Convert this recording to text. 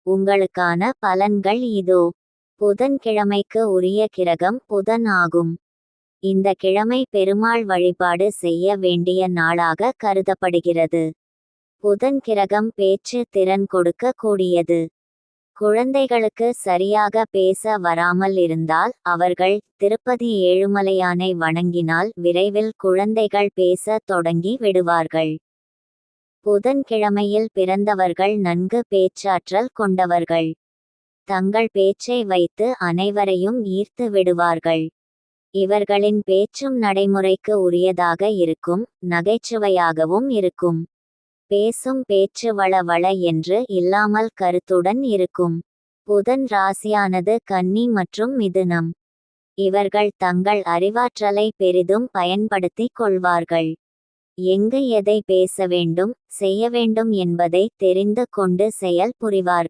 உங்களுக்கான பலன்கள் இதோ. புதன்கிழமைக்கு உரிய கிரகம் புதன் ஆகும். இந்த கிழமை பெருமாள் வழிபாடு செய்ய வேண்டிய நாளாக கருதப்படுகிறது. புதன் கிரகம் பேச்சு திறன் கொடுக்க கூடியது. குழந்தைகளுக்கு சரியாக பேச வராமல் இருந்தால் அவர்கள் திருப்பதி ஏழுமலையானை வணங்கினால் விரைவில் குழந்தைகள் பேச தொடங்கி விடுவார்கள். புதன்கிழமையில் பிறந்தவர்கள் நன்கு பேச்சாற்றல் கொண்டவர்கள். தங்கள் பேச்சை வைத்து அனைவரையும் ஈர்த்து விடுவார்கள். இவர்களின் பேச்சும் நடைமுறைக்கு உரியதாக இருக்கும், நகைச்சுவையாகவும் இருக்கும். பேசும் பேச்சு வள வள என்று இல்லாமல் கருத்துடன் இருக்கும். புதன் ராசியானது கன்னி மற்றும் மிதுனம். இவர்கள் தங்கள் அறிவாற்றலை பெரிதும் பயன்படுத்திக் கொள்வார்கள். எங்கு எதை பேச வேண்டும், செய்ய வேண்டும் என்பதை தெரிந்து கொண்டு செயல் புரிவார்கள்.